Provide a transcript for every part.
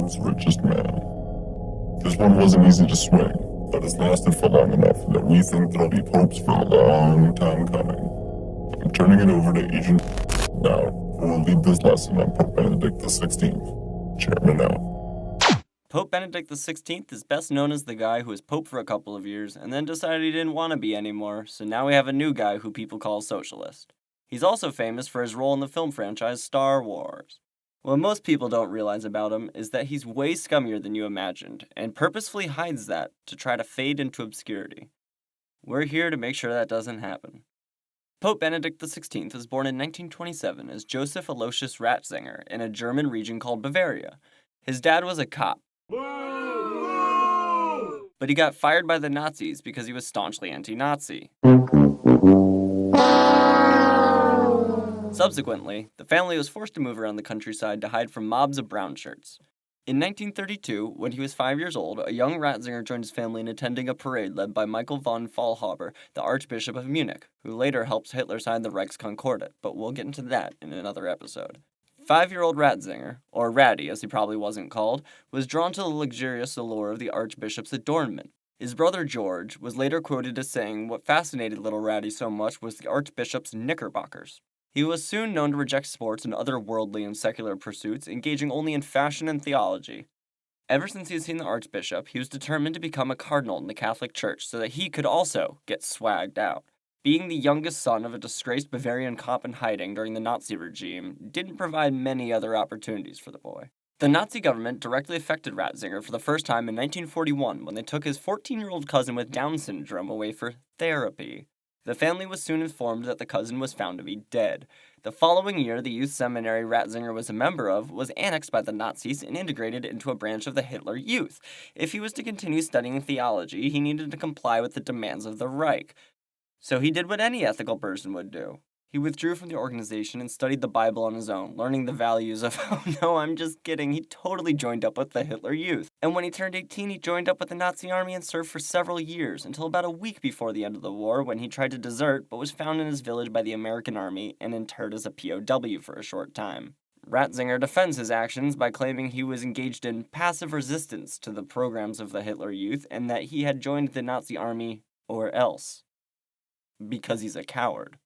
world's richest man. This one wasn't easy to swing, but it's lasted for long enough that we think there'll be popes for a long time coming. I'm turning it over to Agent now, who will lead this lesson on Pope Benedict the 16th. Chairman out. Pope Benedict the 16th is best known as the guy who was pope for a couple of years and then decided he didn't want to be anymore, so now we have a new guy who people call socialist. He's also famous for his role in the film franchise Star Wars. What most people don't realize about him is that he's way scummier than you imagined, and purposefully hides that to try to fade into obscurity. We're here to make sure that doesn't happen. Pope Benedict XVI was born in 1927 as Joseph Aloysius Ratzinger in a German region called Bavaria. His dad was a cop, but he got fired by the Nazis because he was staunchly anti-Nazi. Subsequently, the family was forced to move around the countryside to hide from mobs of brown shirts. In 1932, when he was 5 years old, a young Ratzinger joined his family in attending a parade led by Michael von Faulhaber, the Archbishop of Munich, who later helped Hitler sign the Reichskonkordat, but we'll get into that in another episode. 5-year-old Ratzinger, or Ratty as he probably wasn't called, was drawn to the luxurious allure of the Archbishop's adornment. His brother George was later quoted as saying what fascinated little Ratty so much was the Archbishop's knickerbockers. He was soon known to reject sports and other worldly and secular pursuits, engaging only in fashion and theology. Ever since he had seen the Archbishop, he was determined to become a cardinal in the Catholic Church so that he could also get swagged out. Being the youngest son of a disgraced Bavarian cop in hiding during the Nazi regime didn't provide many other opportunities for the boy. The Nazi government directly affected Ratzinger for the first time in 1941 when they took his 14-year-old cousin with Down syndrome away for therapy. The family was soon informed that the cousin was found to be dead. The following year, the youth seminary Ratzinger was a member of was annexed by the Nazis and integrated into a branch of the Hitler Youth. If he was to continue studying theology, he needed to comply with the demands of the Reich. So he did what any ethical person would do. He withdrew from the organization and studied the Bible on his own, learning the values of, oh no, I'm just kidding, he totally joined up with the Hitler Youth. And when he turned 18, he joined up with the Nazi army and served for several years, until about a week before the end of the war, when he tried to desert, but was found in his village by the American army and interred as a POW for a short time. Ratzinger defends his actions by claiming he was engaged in passive resistance to the programs of the Hitler Youth, and that he had joined the Nazi army, or else. Because he's a coward.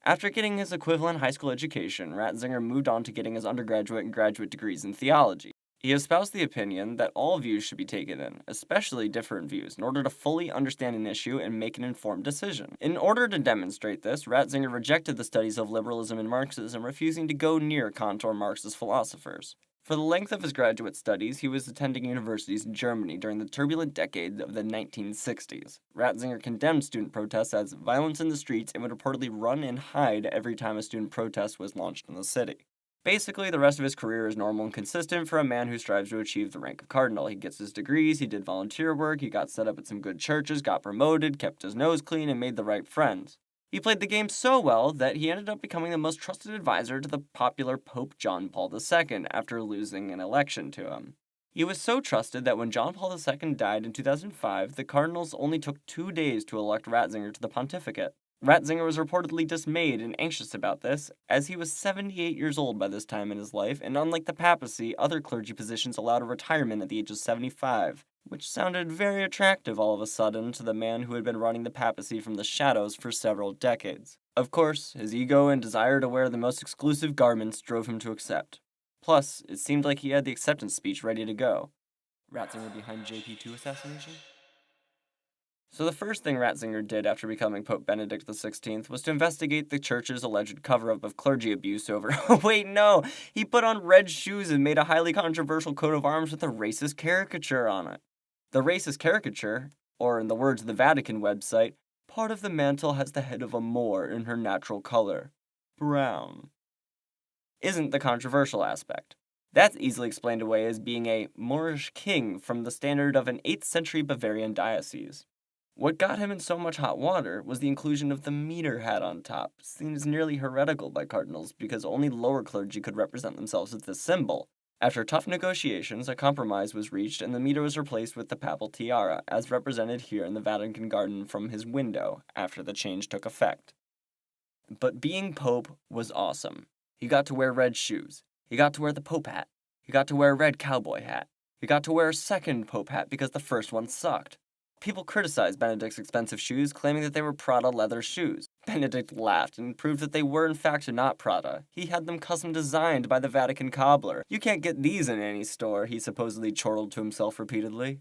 After getting his equivalent high school education, Ratzinger moved on to getting his undergraduate and graduate degrees in theology. He espoused the opinion that all views should be taken in, especially different views, in order to fully understand an issue and make an informed decision. In order to demonstrate this, Ratzinger rejected the studies of liberalism and Marxism, refusing to go near Kant or Marxist philosophers. For the length of his graduate studies, he was attending universities in Germany during the turbulent decade of the 1960s. Ratzinger condemned student protests as violence in the streets and would reportedly run and hide every time a student protest was launched in the city. Basically, the rest of his career is normal and consistent for a man who strives to achieve the rank of cardinal. He gets his degrees, he did volunteer work, he got set up at some good churches, got promoted, kept his nose clean, and made the right friends. He played the game so well that he ended up becoming the most trusted advisor to the popular Pope John Paul II after losing an election to him. He was so trusted that when John Paul II died in 2005, the cardinals only took 2 days to elect Ratzinger to the pontificate. Ratzinger was reportedly dismayed and anxious about this, as he was 78 years old by this time in his life, and unlike the papacy, other clergy positions allowed a retirement at the age of 75. Which sounded very attractive all of a sudden to the man who had been running the papacy from the shadows for several decades. Of course, his ego and desire to wear the most exclusive garments drove him to accept. Plus, it seemed like he had the acceptance speech ready to go. Ratzinger behind JP2 assassination? So the first thing Ratzinger did after becoming Pope Benedict XVI was to investigate the church's alleged cover-up of clergy abuse over... Wait, no! He put on red shoes and made a highly controversial coat of arms with a racist caricature on it. The racist caricature, or in the words of the Vatican website, part of the mantle has the head of a Moor in her natural color, brown, isn't the controversial aspect. That's easily explained away as being a Moorish king from the standard of an 8th century Bavarian diocese. What got him in so much hot water was the inclusion of the mitre hat on top, seen as nearly heretical by cardinals because only lower clergy could represent themselves with this symbol. After tough negotiations, a compromise was reached and the mitre was replaced with the papal tiara, as represented here in the Vatican garden from his window after the change took effect. But being Pope was awesome. He got to wear red shoes. He got to wear the Pope hat. He got to wear a red cowboy hat. He got to wear a second Pope hat because the first one sucked. People criticized Benedict's expensive shoes, claiming that they were Prada leather shoes. Benedict laughed and proved that they were in fact not Prada. He had them custom designed by the Vatican cobbler. You can't get these in any store, he supposedly chortled to himself repeatedly.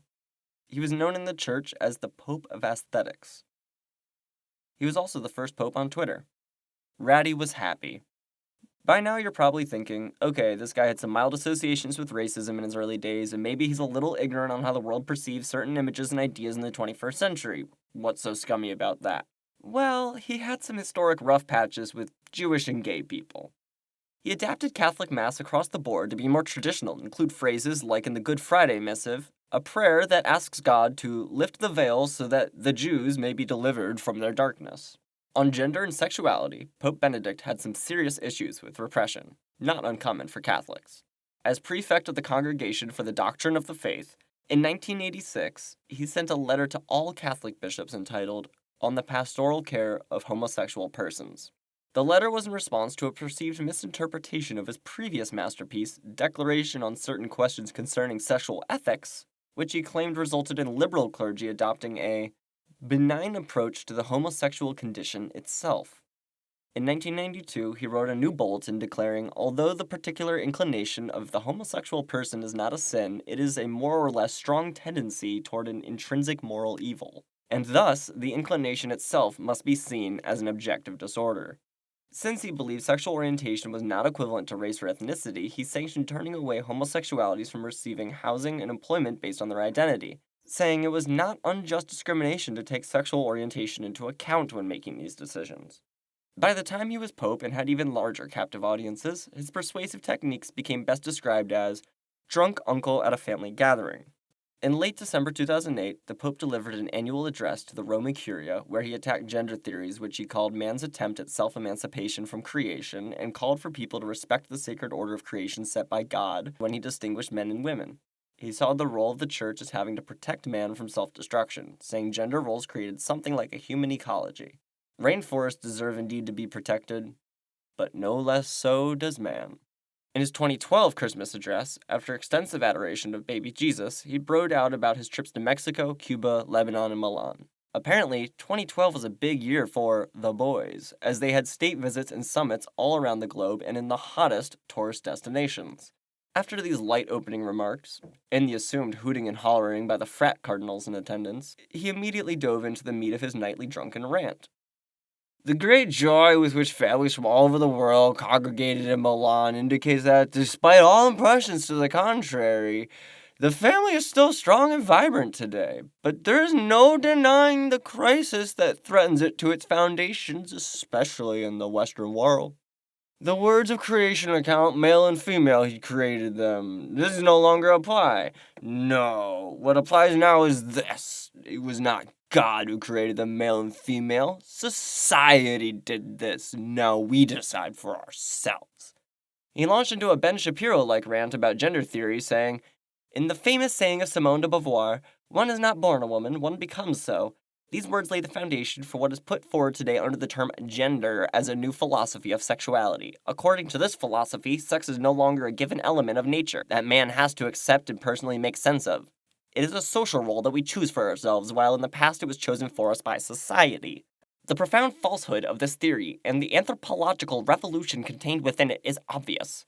He was known in the church as the Pope of Aesthetics. He was also the first pope on Twitter. Ratty was happy. By now you're probably thinking, okay, this guy had some mild associations with racism in his early days, and maybe he's a little ignorant on how the world perceives certain images and ideas in the 21st century. What's so scummy about that? Well, he had some historic rough patches with Jewish and gay people. He adapted Catholic Mass across the board to be more traditional, include phrases like in the Good Friday Missive, a prayer that asks God to lift the veil so that the Jews may be delivered from their darkness. On gender and sexuality, Pope Benedict had some serious issues with repression, not uncommon for Catholics. As prefect of the Congregation for the Doctrine of the Faith, in 1986, he sent a letter to all Catholic bishops entitled, On the Pastoral Care of Homosexual Persons. The letter was in response to a perceived misinterpretation of his previous masterpiece, Declaration on Certain Questions Concerning Sexual Ethics, which he claimed resulted in liberal clergy adopting a benign approach to the homosexual condition itself. In 1992, he wrote a new bulletin declaring, although the particular inclination of the homosexual person is not a sin, it is a more or less strong tendency toward an intrinsic moral evil, and thus the inclination itself must be seen as an objective disorder. Since he believed sexual orientation was not equivalent to race or ethnicity, he sanctioned turning away homosexualities from receiving housing and employment based on their identity, saying it was not unjust discrimination to take sexual orientation into account when making these decisions. By the time he was pope and had even larger captive audiences, his persuasive techniques became best described as drunk uncle at a family gathering. In late December 2008, the Pope delivered an annual address to the Roman Curia where he attacked gender theories which he called man's attempt at self-emancipation from creation and called for people to respect the sacred order of creation set by God when he distinguished men and women. He saw the role of the church as having to protect man from self-destruction, saying gender roles created something like a human ecology. Rainforests deserve indeed to be protected, but no less so does man. In his 2012 Christmas address, after extensive adoration of baby Jesus, he brooded out about his trips to Mexico, Cuba, Lebanon, and Milan. Apparently, 2012 was a big year for the boys, as they had state visits and summits all around the globe and in the hottest tourist destinations. After these light opening remarks, and the assumed hooting and hollering by the frat cardinals in attendance, he immediately dove into the meat of his nightly drunken rant. The great joy with which families from all over the world congregated in Milan indicates that, despite all impressions to the contrary, the family is still strong and vibrant today. But there is no denying the crisis that threatens it to its foundations, especially in the Western world. The words of creation account male and female he created them. This no longer apply. No, what applies now is this. It was not God who created them male and female. Society did this. Now we decide for ourselves. He launched into a Ben Shapiro-like rant about gender theory, saying, in the famous saying of Simone de Beauvoir, one is not born a woman, one becomes so. These words lay the foundation for what is put forward today under the term gender as a new philosophy of sexuality. According to this philosophy, sex is no longer a given element of nature that man has to accept and personally make sense of. It is a social role that we choose for ourselves, while in the past it was chosen for us by society. The profound falsehood of this theory and the anthropological revolution contained within it is obvious.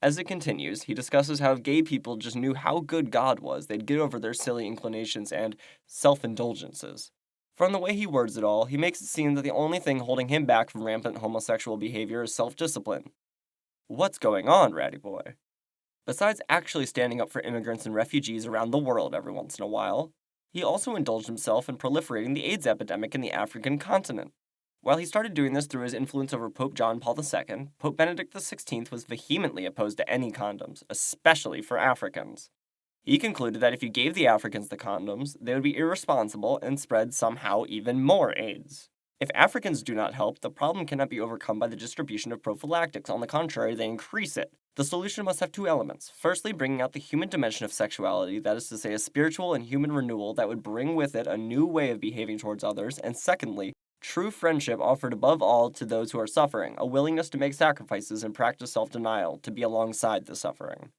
As it continues, he discusses how if gay people just knew how good God was, they'd get over their silly inclinations and self-indulgences. From the way he words it all, he makes it seem that the only thing holding him back from rampant homosexual behavior is self-discipline. What's going on, Ratty Boy? Besides actually standing up for immigrants and refugees around the world every once in a while, he also indulged himself in proliferating the AIDS epidemic in the African continent. While he started doing this through his influence over Pope John Paul II, Pope Benedict XVI was vehemently opposed to any condoms, especially for Africans. He concluded that if you gave the Africans the condoms, they would be irresponsible and spread somehow even more AIDS. If Africans do not help, the problem cannot be overcome by the distribution of prophylactics. On the contrary, they increase it. The solution must have two elements. Firstly, bringing out the human dimension of sexuality, that is to say, a spiritual and human renewal that would bring with it a new way of behaving towards others, and secondly, true friendship offered above all to those who are suffering, a willingness to make sacrifices and practice self-denial, to be alongside the suffering.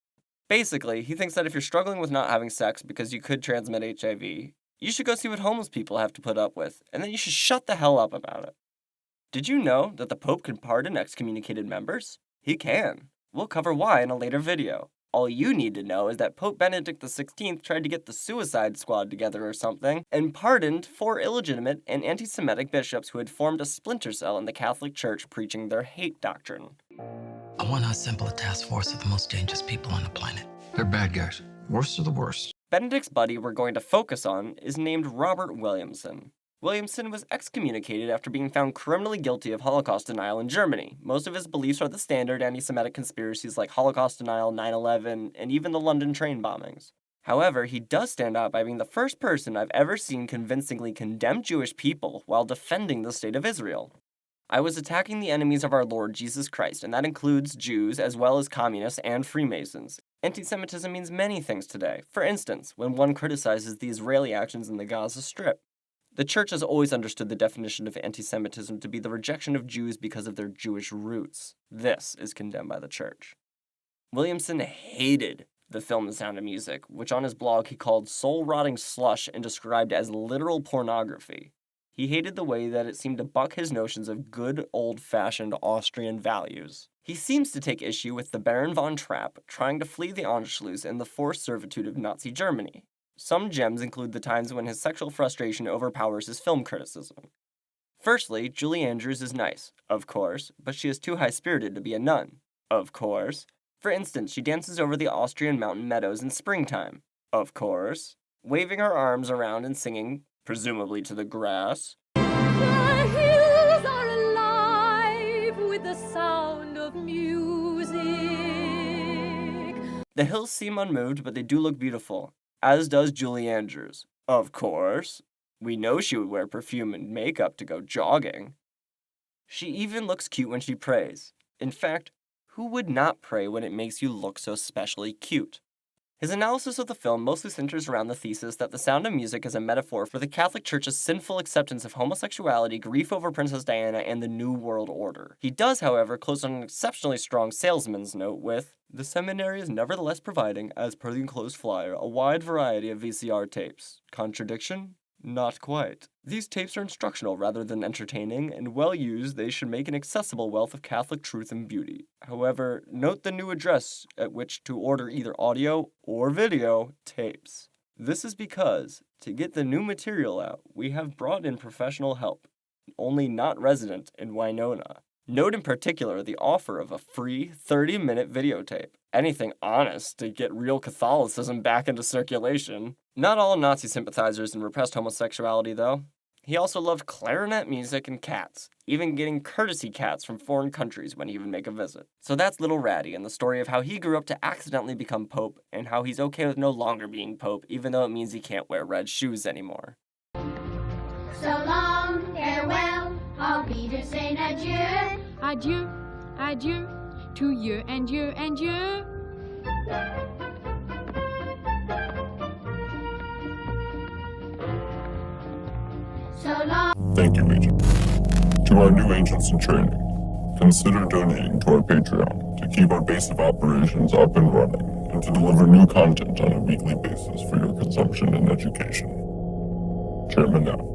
Basically, he thinks that if you're struggling with not having sex because you could transmit HIV, you should go see what homeless people have to put up with, and then you should shut the hell up about it. Did you know that the Pope can pardon excommunicated members? He can. We'll cover why in a later video. All you need to know is that Pope Benedict XVI tried to get the Suicide Squad together or something, and pardoned 4 illegitimate and anti-Semitic bishops who had formed a splinter cell in the Catholic Church preaching their hate doctrine. I want to assemble a task force of the most dangerous people on the planet. They're bad guys. Worst of the worst. Benedict's buddy we're going to focus on is named Robert Williamson. Williamson was excommunicated after being found criminally guilty of Holocaust denial in Germany. Most of his beliefs are the standard anti-Semitic conspiracies like Holocaust denial, 9/11, and even the London train bombings. However, he does stand out by being the first person I've ever seen convincingly condemn Jewish people while defending the state of Israel. I was attacking the enemies of our Lord Jesus Christ, and that includes Jews as well as communists and Freemasons. Anti-Semitism means many things today. For instance, when one criticizes the Israeli actions in the Gaza Strip. The Church has always understood the definition of anti-Semitism to be the rejection of Jews because of their Jewish roots. This is condemned by the Church. Williamson hated the film The Sound of Music, which on his blog he called soul-rotting slush and described as literal pornography. He hated the way that it seemed to buck his notions of good, old-fashioned Austrian values. He seems to take issue with the Baron von Trapp trying to flee the Anschluss and the forced servitude of Nazi Germany. Some gems include the times when his sexual frustration overpowers his film criticism. Firstly, Julie Andrews is nice, of course, but she is too high-spirited to be a nun, of course. For instance, she dances over the Austrian mountain meadows in springtime, of course, waving her arms around and singing, presumably to the grass. The hills are alive with the sound of music. The hills seem unmoved, but they do look beautiful. As does Julie Andrews. Of course. We know she would wear perfume and makeup to go jogging. She even looks cute when she prays. In fact, who would not pray when it makes you look so especially cute? His analysis of the film mostly centers around the thesis that The Sound of Music is a metaphor for the Catholic Church's sinful acceptance of homosexuality, grief over Princess Diana, and the New World Order. He does, however, close on an exceptionally strong salesman's note with, "The seminary is nevertheless providing, as per the enclosed flyer, a wide variety of VCR tapes. Contradiction? Not quite. These tapes are instructional rather than entertaining, and well used, they should make an accessible wealth of Catholic truth and beauty. However, note the new address at which to order either audio or video tapes. This is because, to get the new material out, we have brought in professional help, only not resident in Winona. Note in particular the offer of a free 30-minute videotape. Anything honest to get real Catholicism back into circulation. Not all Nazi sympathizers and repressed homosexuality, though. He also loved clarinet music and cats, even getting courtesy cats from foreign countries when he would make a visit. So that's Little Ratty and the story of how he grew up to accidentally become Pope, and how he's okay with no longer being Pope, even though it means he can't wear red shoes anymore. So long, farewell, I'll be to saying adieu. Adieu, adieu, to you and you and you. So long. Thank you, Agent. To our new agents in training, consider donating to our Patreon to keep our base of operations up and running and to deliver new content on a weekly basis for your consumption and education. Chairman out.